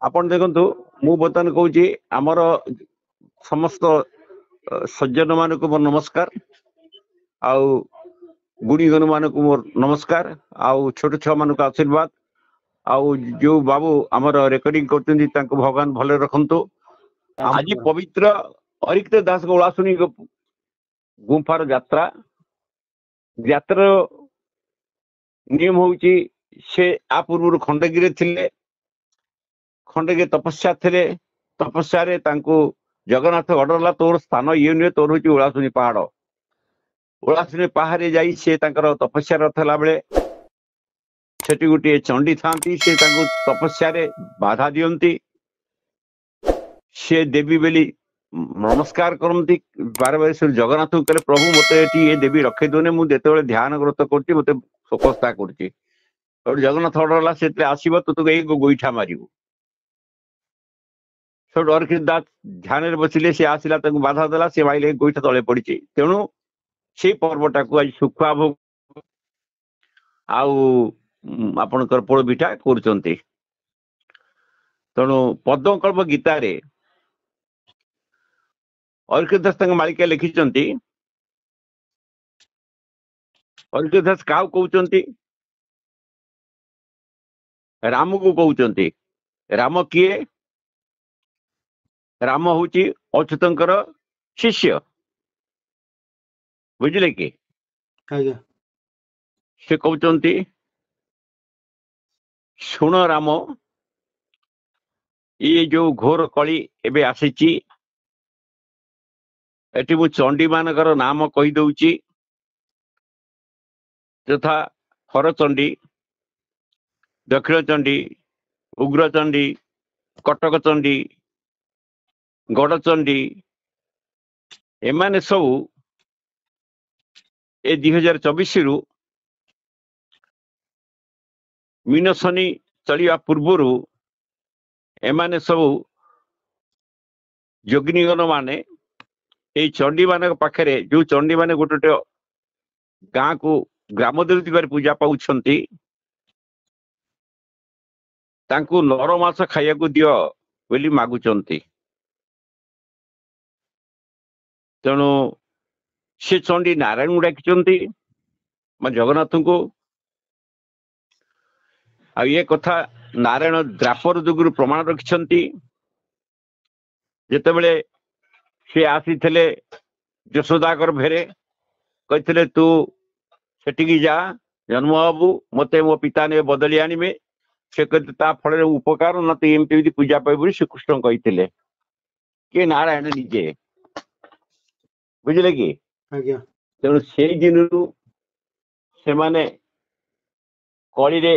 आपण देखंतु मु बर्तमान कहूची आमर समस्त सज्जन मानक मोर नमस्कार आउ गुणीगण मानक मोर नमस्कार आउ छोट छुआ मानक आशीर्वाद आउ जो बाबू आमर रेकर्डिंग करते भगवान भले रखंतु। आज पवित्र अरिक्त दास ओलासुनी गुंफार यात्रा यात्रा नियम होउची से आ पूर्व खंडगिरी थिले खंडगिरी तपस्या थिले तपस्या रे तांको जगन्नाथ ऑर्डरला तोर स्थान ये नुहे तोर होची ओलासुनी पहाड़े जाई से तांकर तपस्या रथला बेले सेठी गुटे चंडी थांती से तांको तपस्या रे बाधा दियंती से देवी बेली नमस्कार करती बार बार से जगन्नाथ को कहले प्रभु मते एटी ये देवी रखे दोने मु जेतेबेले ध्यान व्रत करती मते शोकस्ता करती और जगन्नाथ ऑर्डरला सेते आसीबो तो एक गोईठा मारिबो सब अर्कित दास ध्यान रे बसिले से आसिला तांको बाधा देला से माइले गोईठा तळे पड़िछि तेणु से पर्वटा को आज सुखा भोग आउ आपनकर पोड़ पिठा करचंती। तेणु पद्मकल्प गीता रे अर्कित दास तांको मालिका लिखिचंती अर्कित दास काउ कहउचंती राम को कहउचंती राम किए राम होची अच्युतंकर शिष्य बुझिले कि से कहउचंती सुन राम ये जो घोर कली एबे आसीची एटी मु चंडी मानकर नाम कही दउची तथा हरचंडी दक्षिण चंडी उग्रचंडी कटक चंडी गड़चंडी एमाने सब ए 2024 रु मीन शनि चलिया पूर्व एमाने सब योगिनीगण माने ए चंडी मान पाखे जो चंडी माने गोटे गाँ को ग्राम देवती पूजा पाउछंती तांको नर मास खाइया को दियो बोली मागुचंती। तेणु से चंडी नारायण डाकिचंती जगन्नाथ को आ ये कथा नारायण द्रापर जुगुरु प्रमाण रखिछंती जेतेबेले से आसी थे यशोदाकर भेरे कहते तू सेटिकी जा जन्म हबू मते मो पिता ने बदली आनिबे से कहते फल उपकार न तो एमती पूजा पाइब श्रीकृष्ण कहते किए नारायण निजे बुझे कि तेणु से दिन से माने कली रे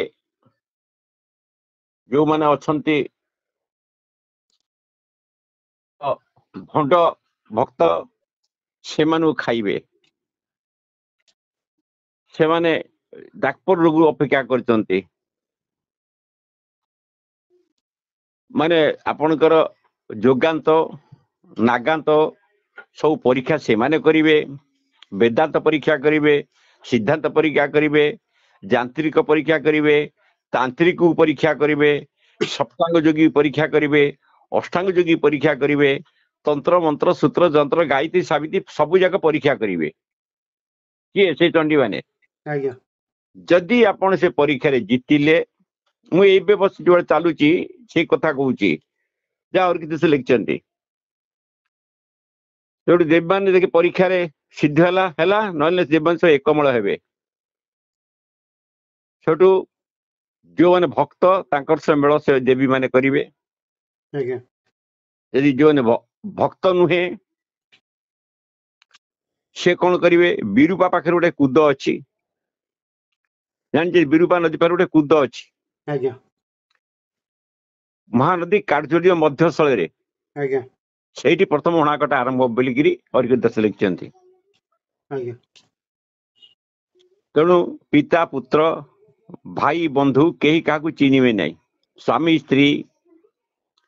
जो माने अछंती भंड भक्त से मानु खाइबे से माने डाक्टर रोग अपेक्षा करचंती माने आपनकर जोगांत नागांत सब परीक्षा से माने करिवे वेदांत परीक्षा करिवे सिद्धांत परीक्षा करिवे यांत्रिक परीक्षा करिवे तांत्रिक परीक्षा करिवे सप्तांग योगी परीक्षा करिवे अष्टांग योगी परीक्षा करिवे तंत्र मंत्र सूत्र जंत्र गायत्री सावित्री सबु जाक परीक्षा करिवे किए से चंडी माने जदि आपण से परीक्षा रे जीतिले मु एबे बस जो चालुची से कथा कहूची जा और किसी से लिखचंती जो देवमान देखि परीक्षा रे सिद्ध हला हला नले देवमान से एकमल हेबे छोटू जो माने भक्त तांकर से मेल से देवी माने करिवे यदि जो ने भक्त नुहे से कौन करिवे विरूपा पाखे गोटे कूद अच्छी जानते विरूपा नदी पाखे गोटे कूद अच्छी महानदी काठजोड़ी मध्यस्थल से प्रथम हणाकटा आरंभ बोलिकी हरिकृत दास लिखिंट तेणु पिता पुत्र भाई बंधु कहीं क्या चिन्हे ना स्वामी स्त्री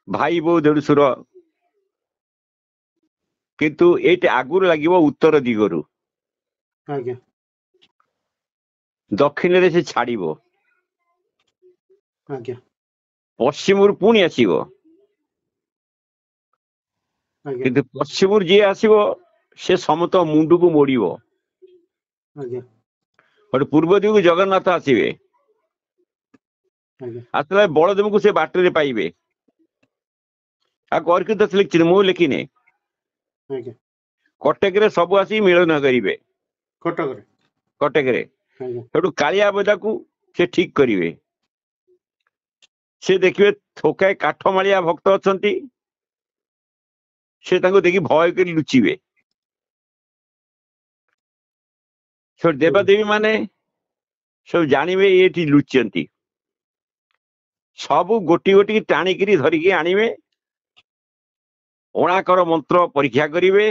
भाई बो देढ़शुर किंतु ये आगुर लगे उत्तर दिगरु दक्षिण रे से छाड़िबो ପଶ୍ଚିମରୁ ପୁଣି ଆସିବ, ଆଜ୍ଞା କିନ୍ତୁ ପଶ୍ଚିମରୁ ଯିଏ ଆସିବ ସେ ସମସ୍ତ ମୁଣ୍ଡକୁ ମୋଡିବ। ଆଜ୍ଞା ଗୋଟେ ପୂର୍ବ ଦିଗକୁ ଜଗନ୍ନାଥ ଆସିବେ, ଆଜ୍ଞା ଆସିଲା ବଳଦେବଙ୍କୁ ସେ ବାଟରେ ପାଇବେ। ଆଉ ଅର୍କିତ ଦାସ ଲେଖିଛନ୍ତି, ମୁଁ ଲେଖିନି। ଆଜ୍ଞା କଟକରେ ସବୁ ଆସି ମିଳନ କରିବେ, କଟକରେ କଟକରେ ଆଜ୍ଞା ସେଠୁ କାଳିଆ ବୋଦାକୁ ସେ ଠିକ କରିବେ। ସେ ଦେଖିବେ ଥୋକାଏ କାଠମାଳିଆ ଭକ୍ତ ଅଛନ୍ତି, ସେ ତାଙ୍କୁ ଦେଖି ଭୟ କରି ଲୁଚିବେ। ସେଠୁ ଦେବାଦେବୀ ମାନେ ସବୁ ଜାଣିବେ ଏଠି ଲୁଚିଛନ୍ତି, ସବୁ ଗୋଟି ଗୋଟି ଟାଣିକିରି ଧରିକି ଆଣିବେ। ଅଣାକର ମନ୍ତ୍ର ପରୀକ୍ଷା କରିବେ,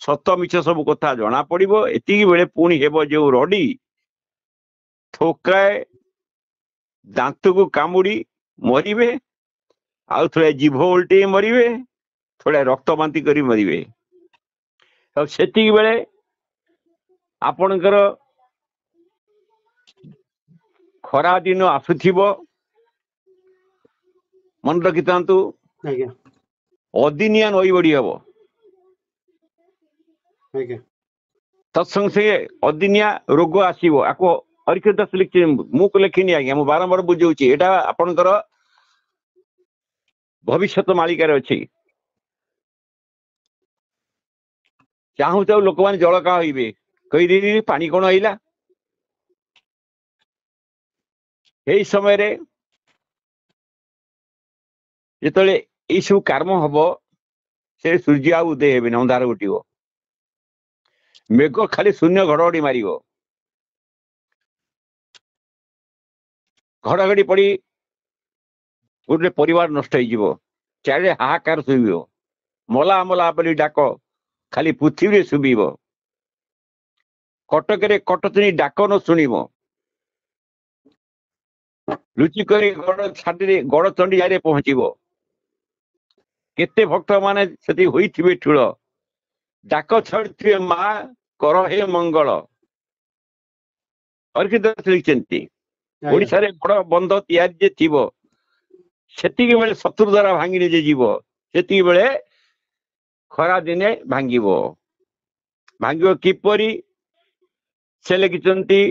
ସତ ମିଛ ସବୁ କଥା ଜଣା ପଡିବ। ଏତିକି ବେଳେ ପୁଣି ହେବ ଯୋଉ ରଡି, ଥୋକାଏ ଦାନ୍ତକୁ କାମୁଡି ମରିବେ, ଆଉ ଥରେ ଜିଭ ଓଲଟେଇ ମରିବେ, ଥରେ ରକ୍ତ ବାନ୍ତି କରି ମରିବେ। ଆଉ ସେତିକି ବେଳେ ଆପଣଙ୍କର ଖରା ଦିନ ଆସୁଥିବ, ମନେ ରଖିଥାନ୍ତୁ, ଆଜ୍ଞା ଅଦିନିଆ ନଈ ବଢି ହବ। ଆଜ୍ଞା ତତ୍ସଙ୍ଗେ ସଙ୍ଗେ ଅଦିନିଆ ରୋଗ ଆସିବ। ଆକୁ ହରିକୃତ ଦାସ ଲେଖିଛି, ମୁଁ ଲେଖିନି ଆଜ୍ଞା, ମୁଁ ବାରମ୍ବାର ବୁଝଉଛି। ଏଇଟା ଆପଣଙ୍କର ଭବିଷ୍ୟତ ମାଳିକାରେ ଅଛି। ଚାହୁଁ ଚାହୁଁ ଲୋକମାନେ ଜଳକା ହଇବେ, କହିଦେଇ ପାଣି କଣ ଆଇଲା। ଏଇ ସମୟରେ ଯେତେବେଳେ ଏଇ ସବୁ କର୍ମ ହବ, ସେ ସୂର୍ଯ୍ୟ ଆଉ ଉଦୟ ହେବେନି, ଅନ୍ଧାର ଘୋଟିବ। ମେଘ ଖାଲି ଶୂନ୍ୟ ଘଡଘଡି ମାରିବ, ଘଡଘଡି ପଡି ଗୋଟେ ପରିବାର ନଷ୍ଟ ହେଇଯିବ। ଚାରିରେ ହାହାକାର ଶୁଭିବ, ମଲା ମଲା ବୋଲି ଡାକ ଖାଲି ପୃଥିବୀରେ ଶୁଭିବ। କଟକରେ କଟଚୁଣୀ ଡାକ ନ ଶୁଣିବ, ଲୁଚି କରି ଗଡଚଣ୍ଡୀ ଯାଏ ପହଞ୍ଚିବ। କେତେ ଭକ୍ତ ମାନେ ସେଠି ହୋଇଥିବେ ଠୁଳ, ଡାକ ଛାଡୁଥିବେ ମା କର ହେ ମଙ୍ଗଳ। ହରିକୃତ ଦାସ ଲେଖିଛନ୍ତି, ଆଜ୍ଞା ଓଡିଶାରେ ବଡ ବନ୍ଧ ତିଆରି ଯେ ଥିବ, ସେତିକି ବେଳେ ଶତ୍ରୁ ଦ୍ୱାରା ଭାଙ୍ଗି ନିଜେ ଯିବ। ସେତିକି ବେଳେ ଖରା ଦିନେ ଭାଙ୍ଗିବ। ଭାଙ୍ଗିବ କିପରି ସେ ଲେଖିଛନ୍ତି,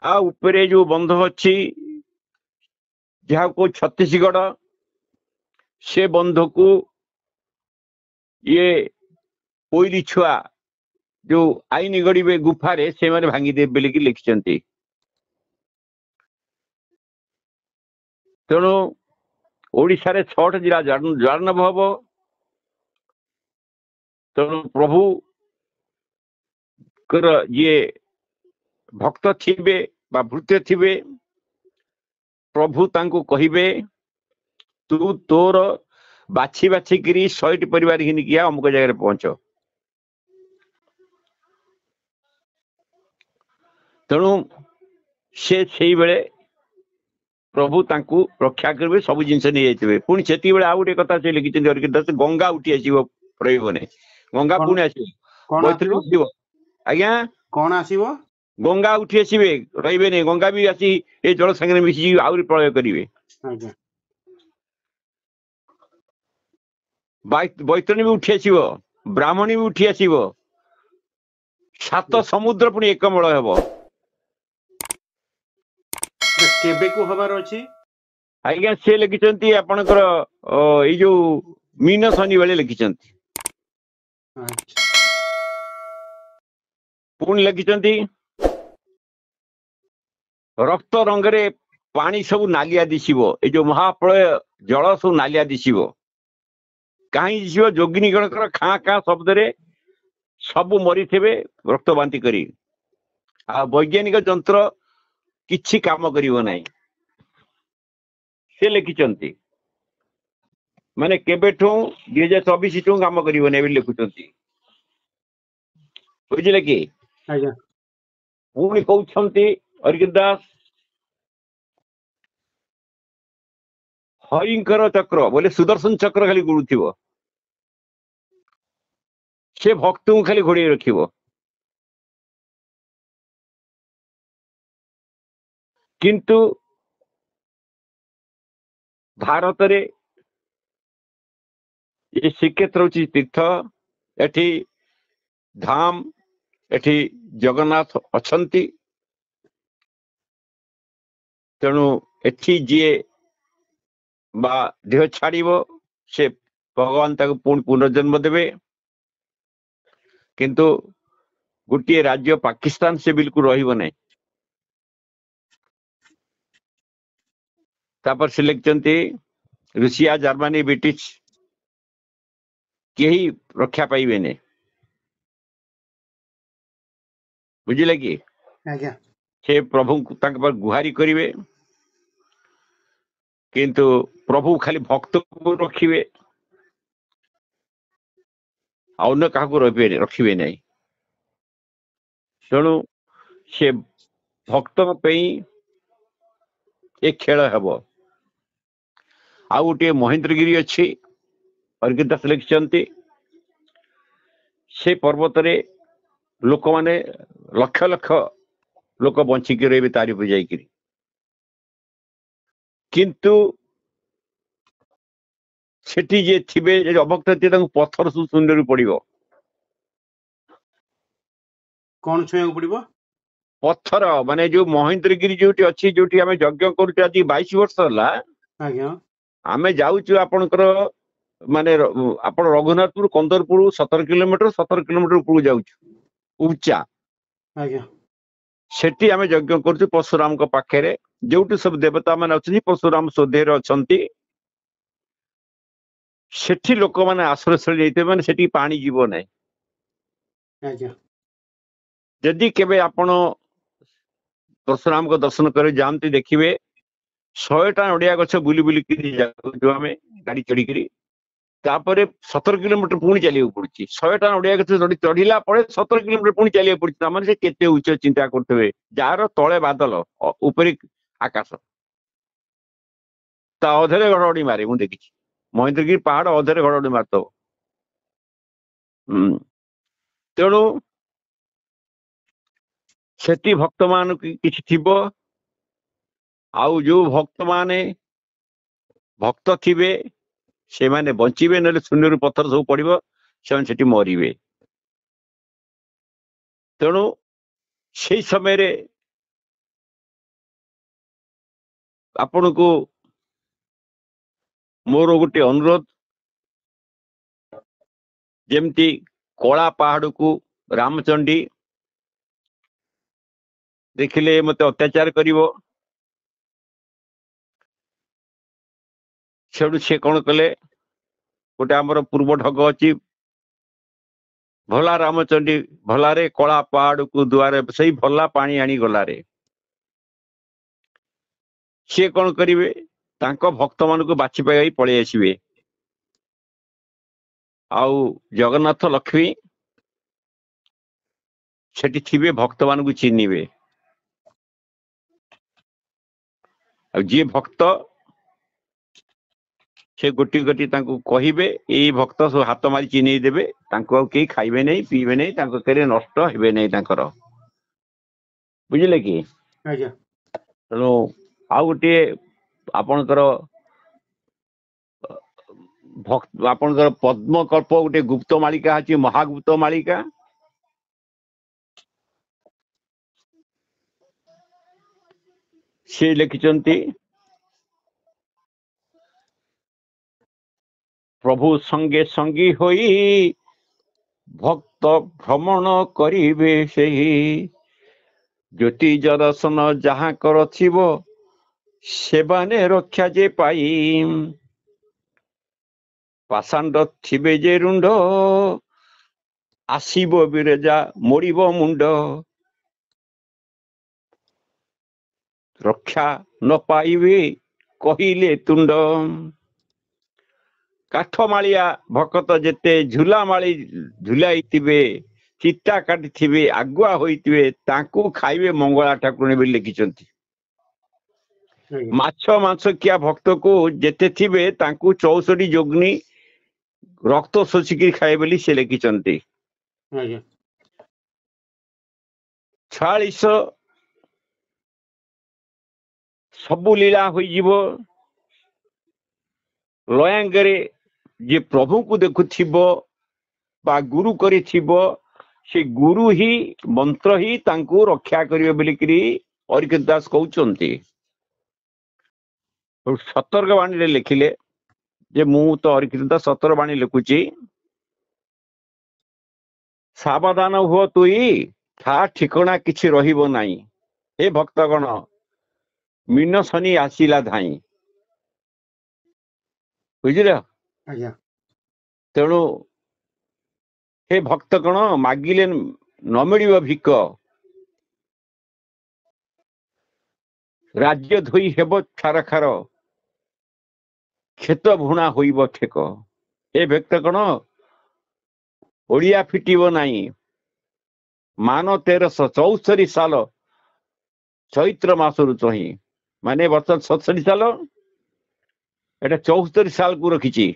ଆଉ ଉପରେ ଯୋଉ ବନ୍ଧ ଅଛି ଯାହାକୁ ଛତିଶଗଡ, ସେ ବନ୍ଧକୁ ଇଏ କୋଇଲି ଛୁଆ ଯୋଉ ଆଇନ ଗଢିବେ ଗୁଫାରେ, ସେମାନେ ଭାଙ୍ଗିଦେବେ ବୋଲିକି ଲେଖିଛନ୍ତି। ତେଣୁ ଓଡିଶାରେ 6ଟି ଜିଲ୍ଲା ଜଳାର୍ଣ୍ଣବ ହବ। ତେଣୁ ପ୍ରଭୁଙ୍କର ଯିଏ ଭକ୍ତ ଥିବେ ବା ଭୃତ୍ୟ ଥିବେ, ପ୍ରଭୁ ତାଙ୍କୁ କହିବେ, ତୁ ତୋର ବାଛି ବାଛିକିରି 100ଟି ପରିବାର ଘିନିକି ଆ, ଅମୁକ ଜାଗାରେ ପହଞ୍ଚ। ତେଣୁ ସେ ସେଇବେଳେ ପ୍ରଭୁ ତାଙ୍କୁ ରକ୍ଷା କରିବେ, ସବୁ ଜିନିଷ ନେଇଯାଇଥିବେ। ପୁଣି ସେତିକିବେଳେ ଆଉ ଗୋଟେ କଥା ସେ ଲେଖିଛନ୍ତି ହରିକୃତ ଦାସ, ଗଙ୍ଗା ଉଠି ଆସିବ ପ୍ରয়োଜନେ, ଗଙ୍ଗା କଣ ପୁଣି ଆସିବ, କଣ ବୈତରଣୀ ଆସିବ ଉଠିବ। ଆଜ୍ଞା, କଣ ଆସିବ ଗଙ୍ଗା ଉଠି ଆସିବେ, ରହିବେନି। ଗଙ୍ଗା ବି ଆସି ଏ ଜଳ ସାଙ୍ଗରେ ମିଶିଯିବେ, ଆହୁରି ପ୍ରଳୟ କରିବେ। ଆଜ୍ଞା ବୈତରଣୀ ବି ଉଠି ଆସିବ, ବ୍ରାହ୍ମଣୀ ବି ଉଠି ଆସିବ, 7 ସମୁଦ୍ର ପୁଣି ଏକମଳ ହେବ। କେବେକୁ ହବାର ଅଛି? ଆଜ୍ଞା, ସେ ଲେଖିଛନ୍ତି ଆପଣଙ୍କର ଏଇ ଯୋଉ ମୀନ ଶନି ବେଳେ ଲେଖିଛନ୍ତି। ଆଚ୍ଛା ପୁଣି ଲେଖିଛନ୍ତି, ରକ୍ତ ରଙ୍ଗରେ ପାଣି ସବୁ ନାଲିଆ ଦିଶିବ। ଏଇ ଯୋଉ ମହାପ୍ରଳୟ ଜଳ ସବୁ ନାଲିଆ ଦିଶିବ। କାହିଁ ଦିଶିବ? ଯୋଗିନୀଗଣଙ୍କର ଖାଁ ଖାଁ ଶବ୍ଦରେ ସବୁ ମରିଥିବେ ରକ୍ତ ବାନ୍ତି କରି, ଆଉ ବୈଜ୍ଞାନିକ ଯନ୍ତ୍ର କିଛି କାମ କରିବ ନାହିଁ। ସେ ଲେଖିଛନ୍ତି, ମାନେ କେବେଠୁ 2024 କାମ କରିବନି ବୋଲି ଲେଖୁଛନ୍ତି, ବୁଝିଲେ କି? ଆଜ୍ଞା ପୁଣି କହୁଛନ୍ତି ହରିକୃତ ଦାସ, ହରିଙ୍କର ଚକ୍ର ବୋଲେ ସୁଦର୍ଶନ ଚକ୍ର ଖାଲି ଗୁଡୁଥିବ, ସେ ଭକ୍ତଙ୍କୁ ଖାଲି ଘୋଡେଇ ରଖିବ। କିନ୍ତୁ भारत रे ये श्रीक्षेत्र हूँ तीर्थ एठी धाम एठी जगन्नाथ अछंती तेणु एठी जीए बा देह छाड़िबो से भगवान ताको पुणी पुनर्जन्म देवे किंतु गोटे राज्य पाकिस्तान से बिल्कुल रहिबो नहीं तापर से लिखचंती रूसिया जर्मनी ब्रिटिश केही रक्षा पाइबे नहीं बुझिले कि आज्ञा से प्रभु तांक पर गुहारी करिवे किंतु प्रभु खाली भक्त को रखिवे अन्य क्या रखिवे नहीं तेणु से भक्त एक खेल हेब आ गोटे महेंद्रगिरी अच्छी अर्घित दास लिखिंट से पर्वत रे लोक माने लक्ष लक्ष लोक बंचिक रही तारी पर जाइकरी किंतु सेठी जे थिबे अभक्त थे पत्थर सब शून्य पड़ो कौन छुआ पड़ो पत्थर माने जो महेंद्रगिरी जो अच्छी जो आम यज्ञ करुचे आज 22 वर्ष है आज्ञा आमे जाऊँ आपणकर माने आपण रघुनाथपुर कंदरपुर 17 किलोमीटर उपरू जाऊँ उच्चा आज्ञा सेठी आमे यज्ञ करुଛୁ परशुराम को पाखरे जोटी सब देवता माने अछंती परशुराम सोधेर अछंती सेठी लोक माने आश्रय जाइते माने सेठी पानी जीव नहीं आज्ञा यदि केबे आपण परशुराम को दर्शन करे जानती देखिए 100टा नड़िया गछ बुली बुली जो आम गाड़ी चढ़ी तापर 17 किलोमीटर पुणी चलिए पड़ी 100टा नड़िया गछ चढ़ला 17 किलोमीटर पुणी चलिए पड़ी मैंने केते उच्च चिंता करते जार तले बादल ऊपर आकाश ता अधरे घड़घड़ी मारे मुझे देखी महेंद्रगिरी पहाड़ अधरे घड़घड़ी मारत तेणु सेठी भक्त मान किसी थिबो आउ जो भक्त माने भक्त थिबे से माने बंचिबे नले शून्य पत्थर सब पड़ो से मरिबे तेणु से समय रे आपण को मोर गोटे अनुरोध जेमती कला पहाड़ को रामचंडी देखिले मते अत्याचार करिवो सेडू से कौन कले गोटे आमर पूर्व ढग अच्छी भला रामचंडी भलारे कला पहाड़ को दुआरे से भला पानी आनी गलारे सी कौन करिवे तांको भक्त मान को बाछी पाई पलि आसबे आउ जगन्नाथ लक्ष्मी सेठी थिबे भक्त मान को चिन्हिबे आ जी भक्त से गोटी गोटी तांको कहिबे एई भक्त सब हाथ मारी चिन्हि देबे तांको आ केही खाइबे नहीं पीबे नहीं तांको केरे नष्ट हेबे नहीं तांकर बुझिले कि आज्ञा तेणु आ गोटे आपणकर भक्त आपणकर पद्मकल्प गोटे गुप्त मालिका अछि महागुप्त मालिका से लिखिचंती प्रभु संगे संगी होई भक्त भ्रमण करिवे सेही ज्योति दर्शन जहाँ कर थिबो सेबाने रक्षा जे पाई पाषाण्ड थिबे जे रुंड आसीबो बिरजा मोड़िबो मुंड रक्षा न पाइबे कहिले तुंड काठमालिया भकत जेते झुलामाली झुलाइथिबे चिता काटिथिबे आगुआ होइथिबे तांको खाइबे मंगला ठाकुराणी बोली लिखिचंती आज्ञा माछ मांस किया भक्त को जेते थिबे तांको 64 जोगनी रक्त शोषिकी खाए बोली से लिखिचंती आज्ञा 46 सबु लीला होई जीवो ଲୟାଙ୍ଗରେ ଯେ ପ୍ରଭୁଙ୍କୁ ଦେଖୁଥିବ ବା ଗୁରୁ କରିଥିବ ସେ ଗୁରୁ ହିଁ ମନ୍ତ୍ର ହିଁ ତାଙ୍କୁ ରକ୍ଷା କରିବେ ବୋଲିକିରି ଅରିକେତ ଦାସ କହୁଛନ୍ତି। ସତର୍କବାଣୀରେ ଲେଖିଲେ ଯେ ମୁଁ ତ ଅରିକେତ ଦାସ ସତର୍କବାଣୀ ଲେଖୁଛି, ସାବଧାନ ହୁଅ ତୁଇ ତା ଠିକଣା କିଛି ରହିବ ନାହିଁ। ହେ ଭକ୍ତଗଣ ମିନ ଶନି ଆସିଲା ଧାଇଁ। ବୁଝିଲ? ଆଜ୍ଞା ତେଣୁ ହେ ଭକ୍ତଗଣ ମାଗିଲେ ନ ମିଳିବ ଭିକ, ରାଜ୍ୟ ଧୋଇ ହେବ ଛାରଖାର, କ୍ଷେତ ଭୁଣା ହୋଇବ ଠେକ। ଏ ଭକ୍ତଗଣ ଓଡ଼ିଆ ଫିଟିବ ନାହିଁ। ମାନ 1364 ସାଲ ଚୈତ୍ର ମାସରୁ ଚହିଁ, ମାନେ ବର୍ତ୍ତମାନ 67 ସାଲ, এটা 74 ସାଲକୁ ରଖିଛି।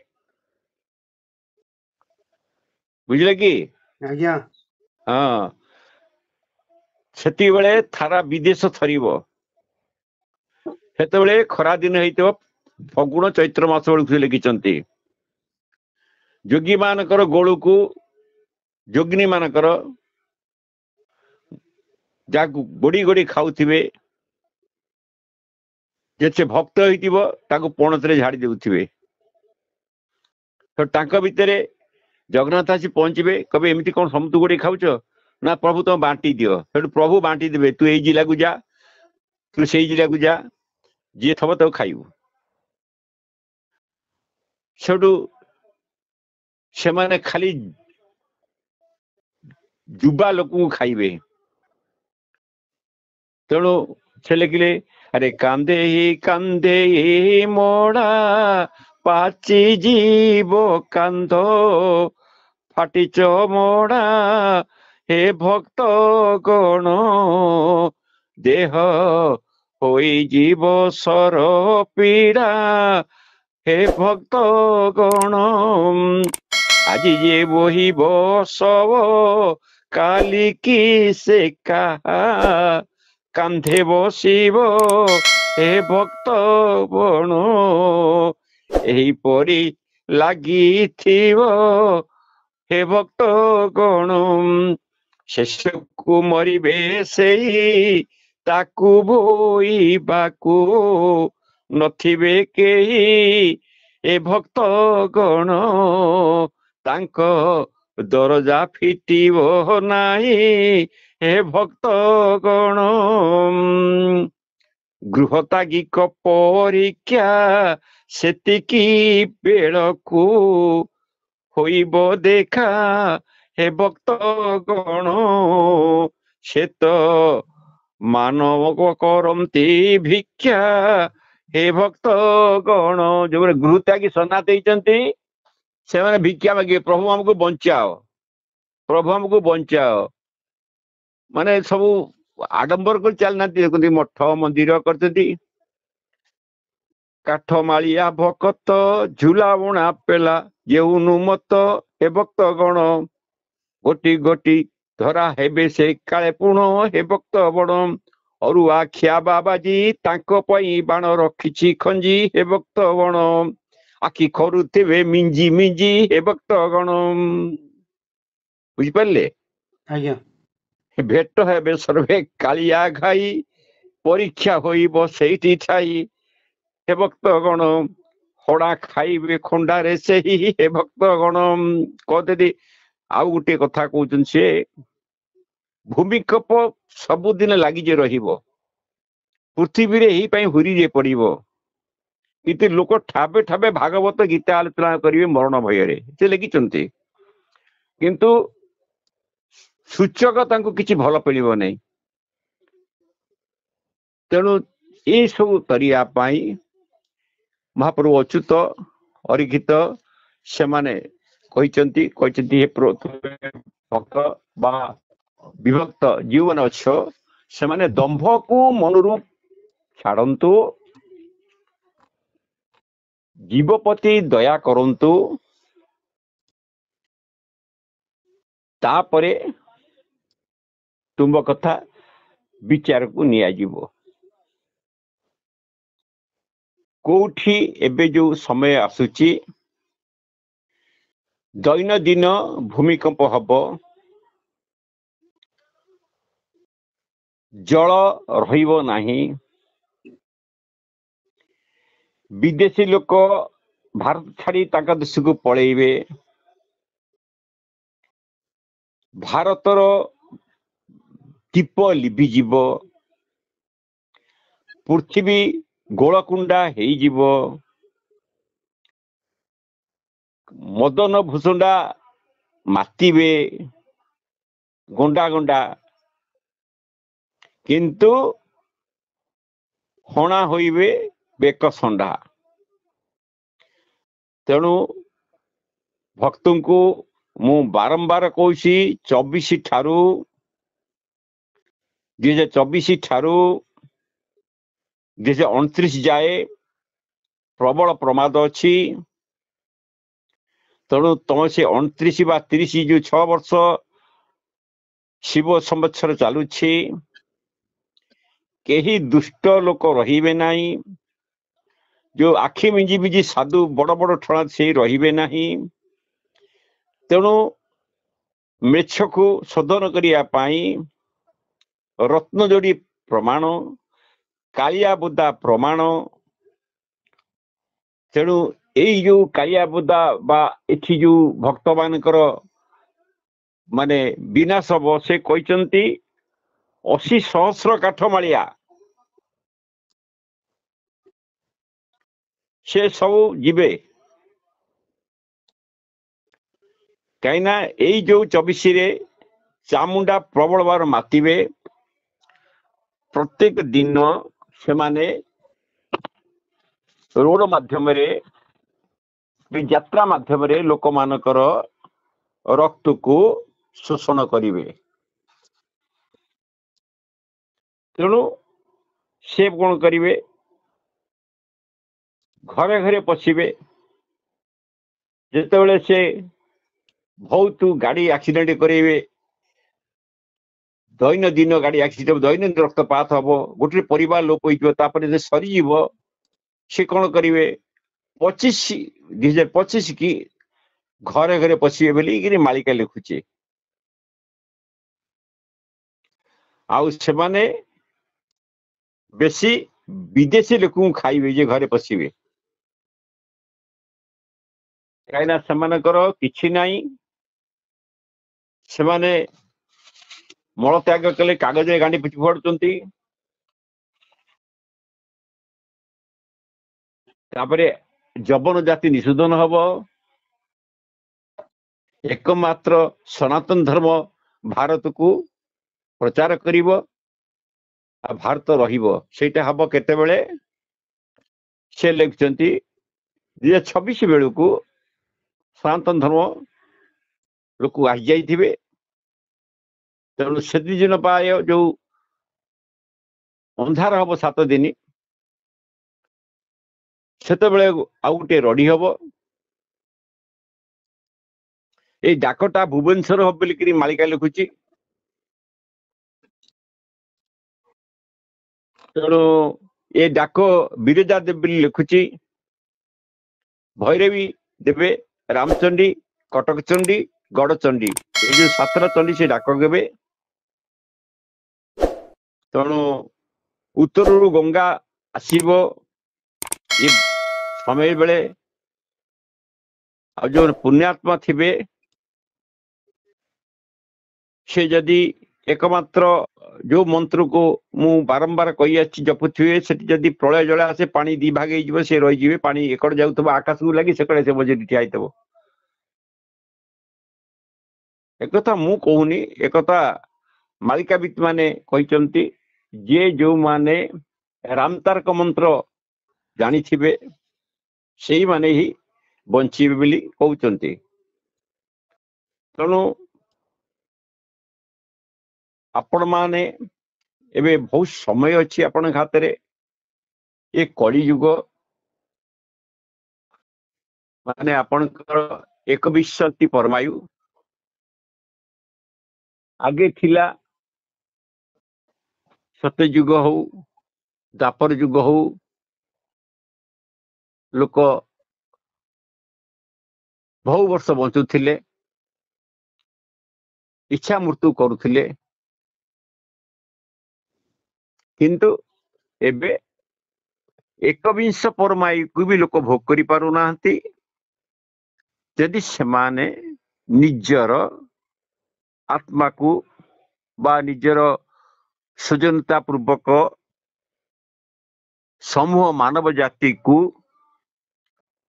ବୁଝିଲେ କି? ଆଜ୍ଞା ହଁ, ସେତିକିବେଳେ ଥାରା ବିଦେଶ ଥରିବ। ସେତେବେଳେ ଖରା ଦିନ ହେଇଥିବ, ଫଗୁଣ ଚୈତ୍ର ମାସ ବେଳକୁ ସେ ଲେଖିଛନ୍ତି। ଯୋଗୀ ମାନଙ୍କର ଗୋଳକୁ, ଯୋଗିନୀ ମାନଙ୍କର ଯାହାକୁ ଗୋଡି ଗୋଡି ଖାଉଥିବେ, ଯେ ସେ ଭକ୍ତ ହେଇଥିବ ତାକୁ ପଣତରେ ଝାଡି ଦେଉଥିବେ। ତ ତାଙ୍କ ଭିତରେ ଜଗନ୍ନାଥ ଆସି ପହଞ୍ଚିବେ, କହିବେ ଏମିତି କଣ ସମସ୍ତ ଗୋଡି ଖାଉଛ? ନା ପ୍ରଭୁ ତମେ ବାଣ୍ଟି ଦିଅ। ସେଠୁ ପ୍ରଭୁ ବାଣ୍ଟି ଦେବେ, ତୁ ଏଇ ଜିଲ୍ଲାକୁ ଯା, ତୁ ସେଇ ଜିଲ୍ଲାକୁ ଯା, ଯିଏ ଥବ ତାକୁ ଖାଇବୁ। ସେଠୁ ସେମାନେ ଖାଲି ଯୁବା ଲୋକଙ୍କୁ ଖାଇବେ। ତେଣୁ ସେ ଲେଖିଲେ, ଆରେ କାନ୍ଦେ କାନ୍ଦେ ମୋଡ଼ା ପାଚି ଯିବ କାନ୍ଧ, ଫାଟିଚ ମୋଡ଼ା ହେ ଭକ୍ତ ଗଣ, ଦେହ ହୋଇଯିବ ସର ପୀଡ଼ା। ହେ ଭକ୍ତ ଗଣ ଆଜି ଯେ ବହିବ ଶବ, କାଲିକି ସେ କାହା କାନ୍ଧେ ବସିବ। ହେ ଭକ୍ତ ଗଣ ଏହିପରି ଲାଗିଥିବ। ହେ ଭକ୍ତ ଗଣ ଶେଷକୁ ମରିବେ ସେଇ, ତାକୁ ବୋଇବାକୁ ନଥିବେ କେହି। ଏ ଭକ୍ତ ଗଣ ତାଙ୍କ ଦରଜା ଫିଟିବ ନାହିଁ। ହେ ଭକ୍ତ ଗଣ ଗୃହତାଗିକ ପରୀକ୍ଷା ସେତିକି ବେଳକୁ ହୋଇବ ଦେଖା। ହେ ଭକ୍ତ ଗଣ ସେ ତ ମାନବ କରନ୍ତି ଭିକ୍ଷା। ହେ ଭକ୍ତ ଗଣ ଯୋଉମାନେ ଗୃହତ୍ୟାଗୀ ସନ୍ନ୍ୟାସ ଦେଇଛନ୍ତି ସେମାନେ ଭିକ୍ଷା ମାଗିବେ, ପ୍ରଭୁ ଆମକୁ ବଞ୍ଚାଅ, ପ୍ରଭୁ ଆମକୁ ବଞ୍ଚାଅ। ମାନେ ସବୁ ଆଡମ୍ବର କରି ଚାଲିନାହାନ୍ତି, ଦେଖନ୍ତି ମଠ ମନ୍ଦିର କରିଛନ୍ତି। କାଠ ମାଳିଆ ଭକତ ଝୁଲା ବୁଣା ପେଲା ଯେଉନୁ ମତ। ହେ ଭକ୍ତ ଗଣ ଗୋଟି ଗୋଟି ଧରା ହେବେ ସେ କାଳେ ପୁଣ। ହେ ଭକ୍ତ ବଣ ଅରୁଆ ଖିଆ ବାବାଜୀ ତାଙ୍କ ପାଇଁ ବାଣ ରଖିଛି ଖଞ୍ଜି। ହେ ଭକ୍ତ ବଣ ଆଖି ଖରୁଥିବେ ମିଞ୍ଜି ମିଞ୍ଜି। ହେ ଭକ୍ତ ଗଣ ବୁଝିପାରିଲେ? ଆଜ୍ଞା ଭେଟ ହେବେ ସର୍ବେ କାଳିଆ ଘାଇ, ପରୀକ୍ଷା ହୋଇବ ସେଇଠି ଠାଇ। ହେ ଭକ୍ତ ଗଣ ହଡ଼ା ଖାଇବେ ଖଣ୍ଡାରେ ସେହି। ହେ ଭକ୍ତ ଗଣ କହୁଛନ୍ତି। ଆଉ ଗୋଟିଏ କଥା କହୁଛନ୍ତି, ସେ ଭୂମିକମ୍ପ ସବୁଦିନ ଲାଗିଛି ରହିବ, ପୃଥିବୀରେ ଏଇ ପାଇଁ ହୁରିରେ ପଡିବ, କିନ୍ତୁ ଲୋକ ଠାବେ ଠାବେ ଭାଗବତ ଗୀତା ଆଲୋଚନା କରିବେ ମରଣ ଭୟରେ, ସେ ଲେଖିଛନ୍ତି। କିନ୍ତୁ ସୂଚକ ତାଙ୍କୁ କିଛି ଭଲ ମିଳିବ ନାହିଁ। ତେଣୁ ଏସବୁ କରିବା ପାଇଁ ମହାପ୍ରଭୁ ଅଚ୍ୟୁତ ଅରିକ୍ଷିତ ସେମାନେ କହିଛନ୍ତି ହେ ଭକ୍ତ ବା ବିଭକ୍ତ ଯେଉଁମାନେ ଅଛ, ସେମାନେ ଦମ୍ଭକୁ ମନରୁ ଛାଡ଼ନ୍ତୁ, ଜୀବ ପ୍ରତି ଦୟା କରନ୍ତୁ, ତାପରେ ତୁମ କଥା ବିଚାରକୁ ନିଆଯିବ। କୋଉଠି ଏବେ ଯୋଉ ସମୟ ଆସୁଛି ଦୈନନ୍ଦିନ ଭୂମିକମ୍ପ ହବ, ଜଳ ରହିବ ନାହିଁ, ବିଦେଶୀ ଲୋକ ଭାରତ ଛାଡି ତାଙ୍କ ଦେଶକୁ ପଳେଇବେ, ଭାରତର ଦୀପ ଲିଭିଯିବ, ପୃଥିବୀ ଗୋଳକୁଣ୍ଡା ହେଇଯିବ, ମଦନ ଭୂଷଣ୍ଡା ମାତିବେ ଗଣ୍ଡା ଗଣ୍ଡା, କିନ୍ତୁ ହଣା ହୋଇବେ ବେକ ସଣ୍ଡା। ତେଣୁ ଭକ୍ତଙ୍କୁ ମୁଁ ବାରମ୍ବାର କହୁଛି 24 ଠାରୁ 2024 ଠାରୁ 2029 ଯାଏ ପ୍ରବଳ ପ୍ରମାଦ ଅଛି। ତେଣୁ ତମେ ସେ 29 ବା 30 ଯୋଉ 6 ବର୍ଷ ଶିବ ସମ୍ବତ୍ସର ଚାଲୁଛି, କେହି ଦୁଷ୍ଟ ଲୋକ ରହିବେ ନାହିଁ, ଯୋଉ ଆଖି ମିଞ୍ଜି ମିଞ୍ଜି ସାଧୁ ବଡ ବଡ ଠଣା ସେଇ ରହିବେ ନାହିଁ। ତେଣୁ ମେଛକୁ ଶୋଧନ କରିବା ପାଇଁ ରତ୍ନଯୋଡି ପ୍ରମାଣ, କାଳିଆ ବୁଦା ପ୍ରମାଣ। ତେଣୁ ଏଇ ଯୋଉ କାଳିଆ ବୁଦା ବା ଏଠି ଯୋଉ ଭକ୍ତ ମାନଙ୍କର ମାନେ ବିନାଶ ହବ, ସେ କହିଛନ୍ତି 80 ସହସ୍ର କାଠ ମାଳିଆ ସେ ସବୁ ଯିବେ। କାହିଁକିନା ଏଇ ଯୋଉ 24ରେ ଚାମୁଣ୍ଡା ପ୍ରବଳ ବାର ମାତିବେ, ପ୍ରତ୍ୟେକ ଦିନ ସେମାନେ ରୋଡ ମାଧ୍ୟମରେ ଯାତ୍ରା ମାଧ୍ୟମରେ ଲୋକମାନଙ୍କର ରକ୍ତକୁ ଶୋଷଣ କରିବେ। ତେଣୁ ସେ କଣ କରିବେ, ଘରେ ଘରେ ପଶିବେ। ଯେତେବେଳେ ସେ ବହୁତ ଗାଡି ଆକ୍ସିଡେଣ୍ଟ କରେଇବେ, ଦୈନନ୍ଦିନ ଗାଡି ଆକ୍ସିଡେଣ୍ଟ, ଦୈନନ୍ଦିନ ରକ୍ତପାତ ହବ, ଗୋଟେ ପରିବାର ଲୋପ ହେଇଯିବ, ତାପରେ ଯେ ସରିଯିବ, ସେ କଣ କରିବେ 2025 କି ଘରେ ଘରେ ପଶିବେ ବୋଲିକିରି ମାଳିକା ଲେଖୁଛେ। ଆଉ ସେମାନେ ବେଶୀ ବିଦେଶୀ ଲୋକଙ୍କୁ ଖାଇବେ ଯେ ଘରେ ପଶିବେ, କାହିଁକିନା ସେମାନଙ୍କର କିଛି ନାହିଁ। ସେମାନେ ମଳତ୍ୟାଗ କଲେ କାଗଜରେ ଗାଣ୍ଡି ପିଟି ଫୋପାଡୁଛନ୍ତି। ତାପରେ ଯବନ ଜାତି ନିଷୋଧନ ହବ, ଏକମାତ୍ର ସନାତନ ଧର୍ମ ଭାରତକୁ ପ୍ରଚାର କରିବ, ଆଉ ଭାରତ ରହିବ। ସେଇଟା ହବ କେତେବେଳେ, ସେ ଲେଖୁଛନ୍ତି 2026 ବେଳକୁ ସନାତନ ଧର୍ମ ଲୋକ ଆସିଯାଇଥିବେ। ତେଣୁ ସେଦିନ ପାଇଁ ଯୋଉ ଅନ୍ଧାର ହବ 7 ଦିନ, ସେତେବେଳେ ଆଉ ଗୋଟେ ରଡି ହବ। ଏଇ ଡାକଟା ଭୁବନେଶ୍ୱର ହବ ବୋଲିକିରି ମାଳିକା ଲେଖୁଛି। ତେଣୁ ଏ ଡାକ ବିରଜା ଦେବ ବୋଲି ଲେଖୁଛି। ଭୈରବୀ ଦେବେ, ରାମଚଣ୍ଡୀ, କଟକ ଚଣ୍ଡୀ, ଗଡଚଣ୍ଡୀ, ଏଇ ଯୋଉ 7ଟା ଚଣ୍ଡୀ ସେ ଡାକ ଦେବେ। ତେଣୁ ଉତ୍ତରରୁ ଗଙ୍ଗା ଆସିବ ଏ ସମୟ ବେଳେ। ଆଉ ଯୋଉ ପୁଣ୍ୟାତ୍ମା ଥିବେ ସେ ଯଦି ଏକମାତ୍ର ଯୋଉ ମନ୍ତ୍ରକୁ ମୁଁ ବାରମ୍ବାର କହି ଆସିଛି ଜପୁଥିବେ, ସେଠି ଯଦି ପ୍ରଳୟ ଜଳ ଆସେ ପାଣି 2 ଭାଗ ହେଇଯିବ, ସେ ରହିଯିବେ। ପାଣି ଏକଡେ ଯାଉଥିବ ଆକାଶକୁ ଲାଗି, ସେକଡେ ସେ ମଝିରେ ଠିଆ ହେଇଥିବ। ଏକଥା ମୁଁ କହୁନି, ଏକଥା ମାଳିକାବିତ ମାନେ କହିଛନ୍ତି। ଯିଏ ଯୋଉମାନେ ରାମତାରକ ମନ୍ତ୍ର ଜାଣିଥିବେ ସେଇମାନେ ହିଁ ବଞ୍ଚିବେ ବୋଲି କହୁଛନ୍ତି। ତେଣୁ ଆପଣ ମାନେ ଏବେ ବହୁତ ସମୟ ଅଛି ଆପଣଙ୍କ ହାତରେ। ଏ କଳି ଯୁଗ ମାନେ ଆପଣଙ୍କର 21 ପରମାୟୁ। ଆଗେ ଥିଲା ସତ୍ୟ ଯୁଗ ହଉ, ଦ୍ୱାପର ଯୁଗ ହଉ, लोक बहु वर्ष बंचुथिले इच्छा मृत्यु करुथिले किंतु एबे एकविंश परमायु को भी लोक भोग करि पारु नाहंती यदि सेमाने निजर आत्मा को बा निजर सृजनता पूर्वक समूह मानव जाति को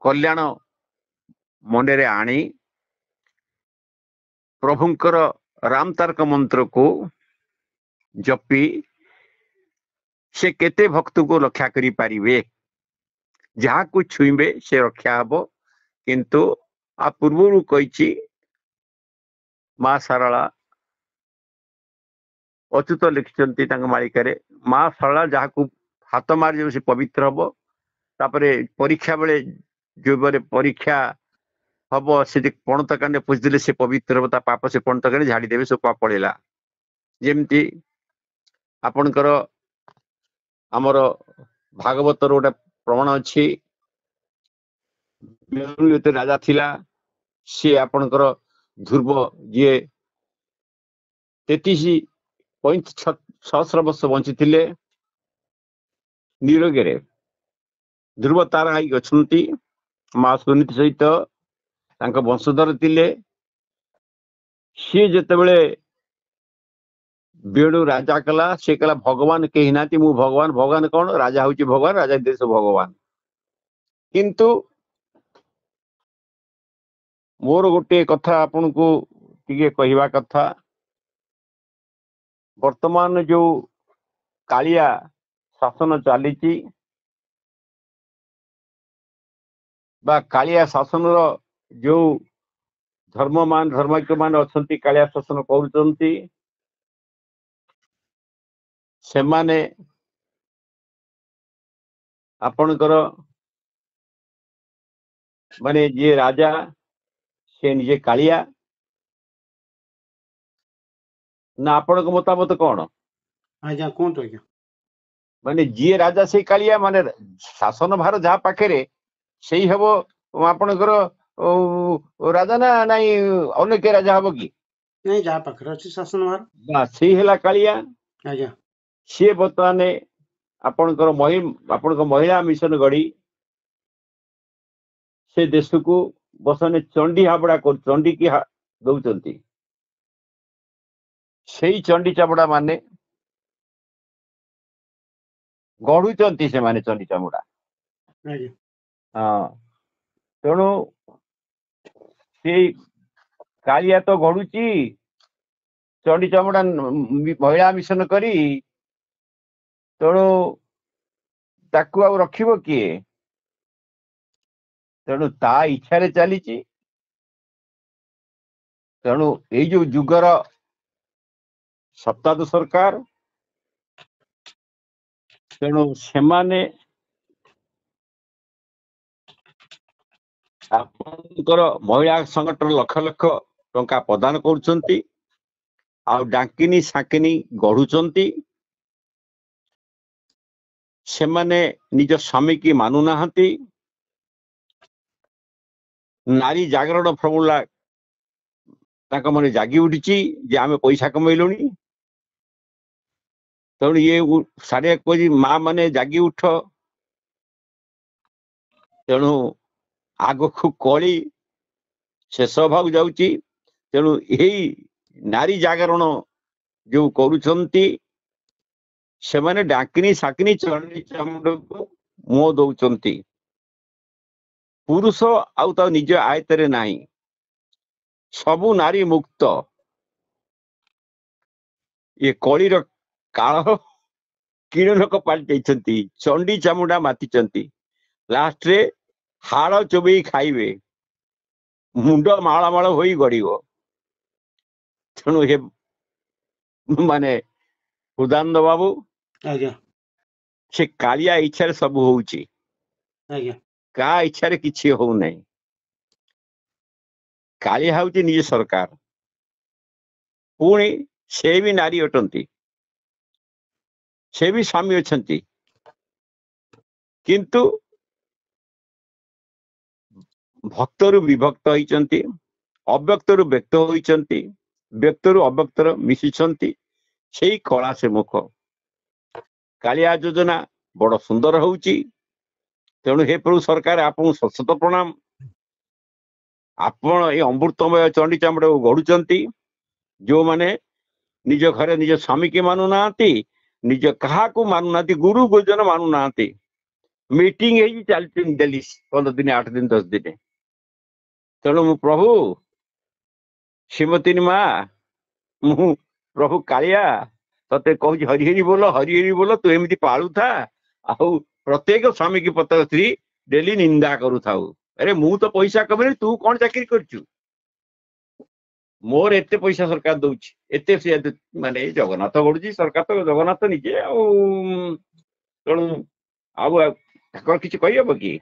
कल्याण मनरे आनी प्रभुंकर राम तारक मंत्र को जपी से केते भक्त को रक्षा करि पारिबे जहा को छुईबे से रक्षा हबो किंतु आ पूर्वरु कहिछि मां सारला अच्युत लिखिचंती तांग मालिकारे मां सारला जहा को हाथ मार जे से पवित्र हबो तापरे परीक्षा बेले जो बरे परीक्षा हबो से पणत कांडे पुछदिले से पवित्र हबो ता पाप से पणत कांडे झाड़ी देबे से पाप पड़ेला जेमती आपनकर हमर भागवत रो प्रमाण अछि बेलुते राजा थिला से आपनकर ध्रुव जे 33 सहस्र वर्ष बंची थिले नीलगिरे ध्रुव तारा आई गछंती मां सुनीति सहित तांका वंशधर थिले सी जेतेबेले बेडू राजा कला से कला भगवान कही नाती मु भगवान भगवान कौन राजा होची भगवान राजा देश भगवान किंतु मोर गोटे कथा आपन को टिके कहिबा कथा वर्तमान जो कालिया शासन चलीची बा कालिया शासन रो जो धर्ममान धर्मज्ञ मान अछंती कालिया शासन करूचंती सेमाने आपनकर माने जे राजा से निजे कालिया ना आपन को मतामत कौन आज्ञा कोन तो आज्ञा माने जी राजा से कालिया माने शासन भार जहा पाखे से ही हबो आपनकर राजा ना नाई अन्य के राजा हबो कि नहीं जा पाखर अछि शासन भार बा से हेला कालिया आज्ञा से बर्तमान आपनकर महिला मिशन गढ़ी से देश को बसने चंडी हाबड़ा कर चंडी की दौचंती सेही चंडी चामुड़ा माने गढ़ुचंती से माने चंडी चामुड़ा आज्ञा हाँ तेणु से कालिया तो गढ़ुची चंडी चामुड़ा महिला मिशन करी तेणु ताकू आ रखिबो किए तेणु ता इच्छा रे चलीची तेणु ए जो जुगर सप्ताह सरकार तेणु सेमाने आपनकर महिला संगठन लक्ष लक्ष टंका प्रदान करुचंती आ डाकिनी साकिनी गढ़ुचंती सेमाने निज स्वामी की मानु नाहंती नारी जागरण फर्मुला तांका मने जागी उठिची जे आमे पैसा कमैलुनी तेणु ये सारे कोई माँ माने जागी उठ तेणु आग को कली शेष भाग जाउची तेणु यही नारी जागरण जो करुचंती से माने डाकिनी साकिनी चंडी चामुंड को मुह दौचंती पुरुष आउ ता निज आयतरे नाही सबु नारी मुक्त ये कलिर काल किण लोक पाल्टी चंडी चामुंडा मातिचंती लास्ट रे हाड़ चोबई खाइबे मुंड माଳ होई गड़िबो तेणु हे माने उदानंद बाबू आज्ञा से कालिया इच्छा रे सब होउची आज्ञा का इच्छा रे किछि हो नहीं कालिया होउची निज सरकार पुणी से भी नारी अटंती से भी स्वामी अछंती किंतु ଭକ୍ତରୁ ବିଭକ୍ତ ହୋଇଛନ୍ତି, ଅବ୍ୟକ୍ତରୁ ବ୍ୟକ୍ତ ହୋଇଛନ୍ତି, ବ୍ୟକ୍ତରୁ ଅବ୍ୟକ୍ତର ମିଶିଛନ୍ତି, ସେଇ କଳା ସେ ମୁଖ। କାଳିଆ ଯୋଜନା ବଡ ସୁନ୍ଦର ହଉଛି। ତେଣୁ ହେ ପ୍ରଭୁ ସରକାର, ଆପଣଙ୍କୁ ଶତ ପ୍ରଣାମ। ଆପଣ ଏଇ ଅମୃତମୟ ଚଣ୍ଡୀ ଚାମଡ଼ାକୁ ଗଢୁଛନ୍ତି, ଯୋଉମାନେ ନିଜ ଘରେ ନିଜ ସ୍ୱାମୀକି ମାନୁନାହାନ୍ତି, ନିଜ କାହାକୁ ମାନୁନାହାନ୍ତି, ଗୁରୁ ଗୁରୁଜନ ମାନୁନାହାନ୍ତି। ମିଟିଂ ହେଇକି ଚାଲିଛନ୍ତି ଡେଲି 15 ଦିନ, 8 ଦିନ, 10 ଦିନ। ତେଣୁ ମୁଁ ପ୍ରଭୁ ଶ୍ରୀମତୀ ମା, ମୁଁ ପ୍ରଭୁ କାଳିଆ ତତେ କହୁଛି, ହରି ହରି ବୋଲ, ହରି ହରି ବୋଲ। ତୁ ଏମିତି ପାଳୁଥା, ଆଉ ପ୍ରତ୍ୟେକ ସ୍ୱାମୀ କି ପ୍ରତ୍ୟେକ ସ୍ତ୍ରୀ ଡେଲି ନିନ୍ଦା କରୁଥାଉ। ଆରେ ମୁଁ ତ ପଇସା କମେଇଲି, ତୁ କଣ ଚାକିରି କରିଛୁ? ମୋର ଏତେ ପଇସା ସରକାର ଦଉଛି, ଏତେ ମାନେ ଜଗନ୍ନାଥ ଗଢୁଛି, ସରକାର ତ ଜଗନ୍ନାଥ ନିଜେ। ଆଉ ତେଣୁ ଆଉ ତାଙ୍କର କିଛି କହିହବ କି?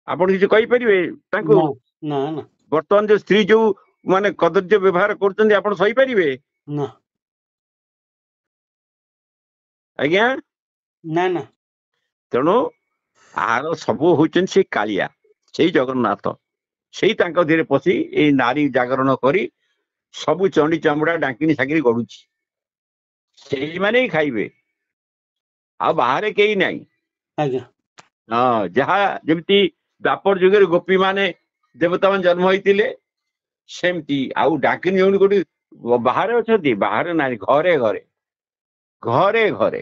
ଆପଣ କିଛି କହିପାରିବେ ତାଙ୍କୁ? ନା ନା ନା ବର୍ତ୍ତମାନ ଯୋଉ ସ୍ତ୍ରୀ ଯୋଉ ମାନେ କଦର୍ଯ୍ୟ ବ୍ୟବହାର କରୁଛନ୍ତି, ଆପଣ ସହିପାରିବେ? ନା ଆଜ୍ଞା। ନା ନା ତେଣୁ ଆର ସବୁ ହଉଛନ୍ତି ସେଇ କାଳିଆ, ସେଇ ଜଗନ୍ନାଥ। ସେଇ ତାଙ୍କ ଦେହରେ ପଶି ଏଇ ନାରୀ ଜାଗରଣ କରି ସବୁ ଚଣ୍ଡୀ ଚାମୁଡା ଡାକିନି ସାକିରି ଗଢୁଛି। ସେଇମାନେ ହିଁ ଖାଇବେ, ଆଉ ବାହାରେ କେହି ନାହିଁ। ଆଜ୍ଞା। ହଁ, ଯାହା ଯେମିତି ଦ୍ୱାପର ଯୁଗରେ ଗୋପୀ ମାନେ ଦେବତା ମାନେ ଜନ୍ମ ହେଇଥିଲେ, ସେମିତି ଆଉ ଡାକିନି ଜଣେ କୋଉଠି ବାହାରେ ଅଛନ୍ତି? ବାହାରେ ନାହିଁ, ଘରେ ଘରେ ଘରେ ଘରେ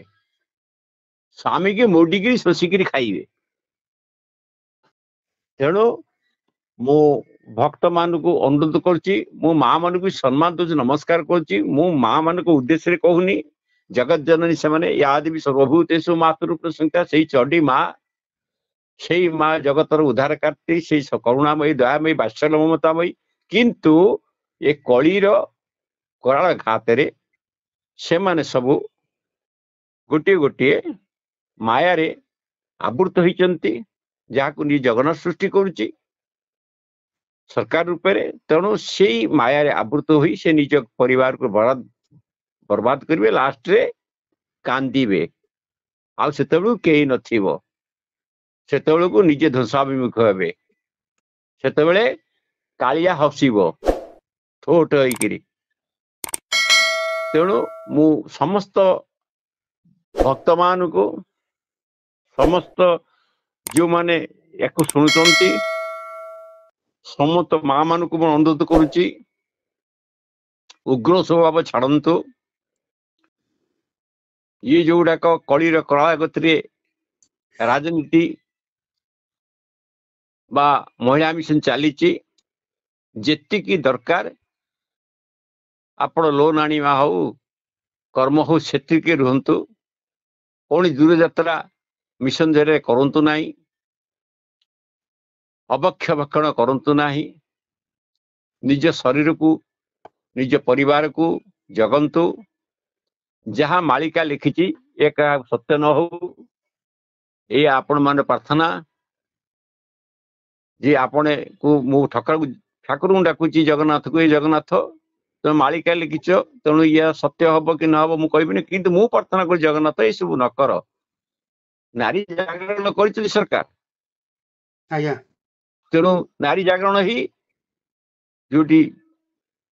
ସ୍ୱାମୀକି ମୋଡିକିରି ଶୋଷିକିରି ଖାଇବେ। ତେଣୁ ମୁଁ ଭକ୍ତ ମାନଙ୍କୁ ଅନୁରୋଧ କରୁଛି, ମୁଁ ମା ମାନଙ୍କୁ ସମ୍ମାନ ଦଉଛି, ନମସ୍କାର କରୁଛି। ମୁଁ ମା ମାନଙ୍କ ଉଦ୍ଦେଶ୍ୟରେ କହୁନି, ଜଗତ ଜନନୀ ସେମାନେ, ୟାଦ ବି ସର୍ବଭୂତେଷୁ ମାତୃ ସଂଖ୍ୟା, ସେଇ ଚଣ୍ଡୀ ମା, ସେଇ ମା ଜଗତର ଉଦ୍ଧାରକାର୍ତ୍ରୀ, ସେଇ କରୁଣାମୟୀ, ଦୟାମୟୀ, ବାତ୍ସଲ୍ୟ ମମତାମୟୀ। କିନ୍ତୁ ଏ କଳିର କରାଳ ଘାତରେ ସେମାନେ ସବୁ ଗୋଟିଏ ଗୋଟିଏ ମାୟାରେ ଆବୃତ ହେଇଛନ୍ତି, ଯାହାକୁ ନିଜ ଜଗନ୍ନାଥ ସୃଷ୍ଟି କରୁଛି ସରକାର ରୂପରେ। ତେଣୁ ସେଇ ମାୟାରେ ଆବୃତ ହୋଇ ସେ ନିଜ ପରିବାରକୁ ବର୍ବାଦ କରିବେ, ଲାଷ୍ଟରେ କାନ୍ଦିବେ। ଆଉ ସେତେବେଳକୁ କେହି ନଥିବ, ସେତେବେଳକୁ ନିଜେ ଧ୍ୱଂସାଭିମୁଖ ହେବେ। ସେତେବେଳେ କାଳିଆ ହସିବ ଠୋ ଠୋ ହେଇକିରି। ତେଣୁ ମୁଁ ସମସ୍ତ ଭକ୍ତ ମାନଙ୍କୁ, ସମସ୍ତ ଯୋଉମାନେ ୟାକୁ ଶୁଣୁଛନ୍ତି, ସମସ୍ତ ମା ମାନଙ୍କୁ ମୁଁ ଅନୁରୋଧ କରୁଛି, ଉଗ୍ର ସ୍ୱଭାବ ଛାଡନ୍ତୁ। ଇଏ ଯୋଉଗୁଡାକ କଳିର କଳାଗତିରେ ରାଜନୀତି ବା ମହିଳା ମିଶନ ଚାଲିଛି, ଯେତିକି ଦରକାର ଆପଣ ଲୋନ ଆଣିବା ହଉ, କର୍ମ ହଉ, ସେତିକି ରୁହନ୍ତୁ। କୌଣସି ଦୂରଯାତ୍ରା ମିଶନ ଜରିଆରେ କରନ୍ତୁ ନାହିଁ, ଅବକ୍ଷ ଭକ୍ଷଣ କରନ୍ତୁ ନାହିଁ। ନିଜ ଶରୀରକୁ, ନିଜ ପରିବାରକୁ ଜଗନ୍ତୁ। ଯାହା ମାଳିକା ଲେଖିଛି ଏ କାହା ସତ୍ୟ ନ ହଉ, ଏଇ ଆପଣ ମାନେ ପ୍ରାର୍ଥନା। ଯେ ଆପଣଙ୍କୁ ମୁଁ ଠାକୁରଙ୍କୁ ଡାକୁଛି, ଜଗନ୍ନାଥକୁ, ଏ ଜଗନ୍ନାଥ ତମେ ମାଳିକା ଲେଖିଛ, ତେଣୁ ଇଏ ସତ୍ୟ ହବ କି ନ ହବ ମୁଁ କହିବିନି, କିନ୍ତୁ ମୁଁ ପ୍ରାର୍ଥନା କରୁଛି ଜଗନ୍ନାଥ ଏସବୁ ନ କର। ନାରୀ ଜାଗରଣ କରିଛନ୍ତି ସରକାର, ଆଜ୍ଞା। ତେଣୁ ନାରୀ ଜାଗରଣ ହିଁ ଯୋଉଠି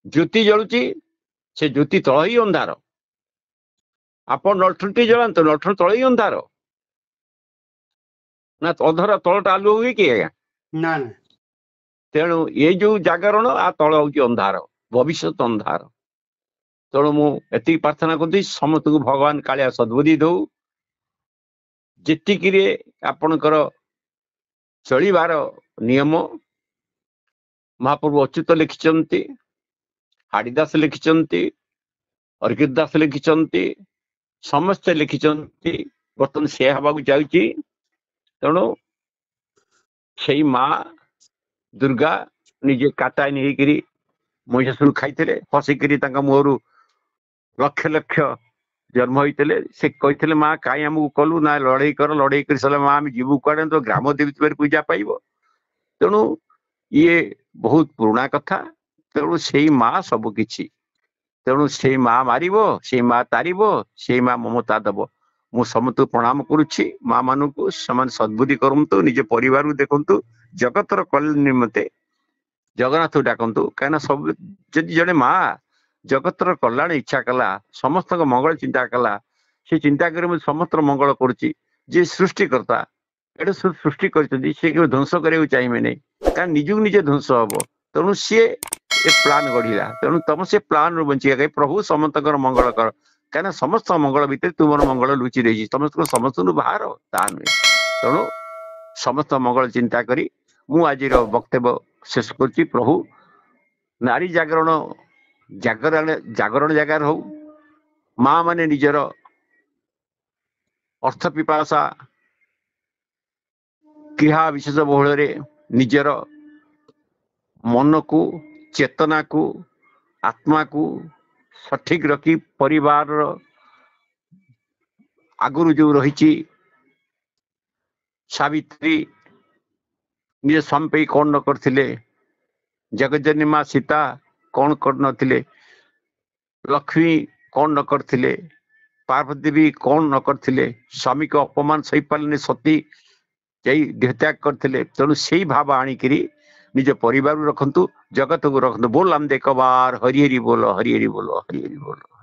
ଜ୍ୟୋତି ଜଳୁଛି, ସେ ଜ୍ୟୋତି ତଳ ହିଁ ଅନ୍ଧାର। ଆପଣ ଲଣ୍ଠନଟି ଜଳାନ୍ତୁ, ଲଣ୍ଠନ ତଳ ହିଁ ଅନ୍ଧାର। ନା ଅଧର ତଳଟା ଆଲୁଅ ହୁଏ କି ଆଜ୍ଞା? ନା ନା ତେଣୁ ଏଇ ଯୋଉ ଜାଗରଣ, ଆ ତଳ ହଉଛି ଅନ୍ଧାର, ଭବିଷ୍ୟତ ଅନ୍ଧାର। ତେଣୁ ମୁଁ ଏତିକି ପ୍ରାର୍ଥନା କରୁଛି, ସମସ୍ତଙ୍କୁ ଭଗବାନ କାଳିଆ ସଦ୍ବୁଦ୍ଧି ଦଉ। ଯେତିକିରେ ଆପଣଙ୍କର ଚଳିବାର ନିୟମ ମହାପ୍ରଭୁ ଅଚ୍ୟୁତ ଲେଖିଛନ୍ତି, ହାଡ଼ିଦାସ ଲେଖିଛନ୍ତି, ଅର୍କିତ ଦାସ ଲେଖିଛନ୍ତି, ସମସ୍ତେ ଲେଖିଛନ୍ତି। ବର୍ତ୍ତମାନ ସେୟା ହେବାକୁ ଯାଉଛି। ତେଣୁ ସେଇ ମା ଦୁର୍ଗା ନିଜେ କାଟାଇନ ହେଇକିରି ମହିଷାସୁର ଖାଇଥିଲେ, ହସିକିରି ତାଙ୍କ ମୁହଁରୁ ଲକ୍ଷ ଲକ୍ଷ ଜନ୍ମ ହେଇଥିଲେ। ସେ କହିଥିଲେ, ମା କାହିଁ ଆମକୁ କଲୁ? ନା ଲଢେଇ କର, ଲଢେଇ କରି ସାରିଲା ମା ଆମେ ଯିବୁ କୁଆଡେ? ତ ଗ୍ରାମ ଦେବୀ ପୂଜା ପାଇବ। ତେଣୁ ଇଏ ବହୁତ ପୁରୁଣା କଥା। ତେଣୁ ସେଇ ମା ସବୁ କିଛି। ତେଣୁ ସେଇ ମା ମାରିବ, ସେଇ ମା ତାରିବ, ସେଇ ମା ମମତା ଦବ। मु समस्त प्रणाम करुच्ची माँ मान को सद्बुद्धि करतु निज परिवार देखु जगतर कल्याण निमंते जगन्नाथ डाकतु कहीं सब जदि जड़े माँ जगतर कल्याण इच्छा कला समस्त मंगल चिंता कला से चिंता कर समस्त मंगल करुच्ची जे सृष्टिकर्ता एटा सृष्टि कर ध्वंस करने चाहिए नहीं कारण निजक निजे ध्वंस हम तेणु सी ए प्लान गढ़ला तेणु तुम से प्लान रू बंचिया प्रभु समस्त मंगल कर कहीं समस्त मंगल भितर तुम मंगल लुचि रही समस्त समस्त बाहर ता नुहे तेणु समस्त मंगल चिंता करी मु आज वक्तव्य शेष कर प्रभु नारी जागरण जागरण जगार हो माँ माने निजर अर्थ पिपासा क्रिया विशेष बहुल निजर मन को चेतना को आत्मा को सठिक रखी परिवार आगुरु जो रही सावित्री निज स्वामी पे कौन न करथिले जगज्जननी माँ सीता कौन कर नथिले लक्ष्मी कौन न करथिले पार्वती देवी कौन न करथिले स्वामी को अपमान सही पारे सती जय देहत्याग करथिले तेणु से भाव आणिकी निज परिवार रखंतु जगत को रखंतु बोल हम देख बार हरि हरि बोलो हरि हरि बोलो हरि हरि बोलो।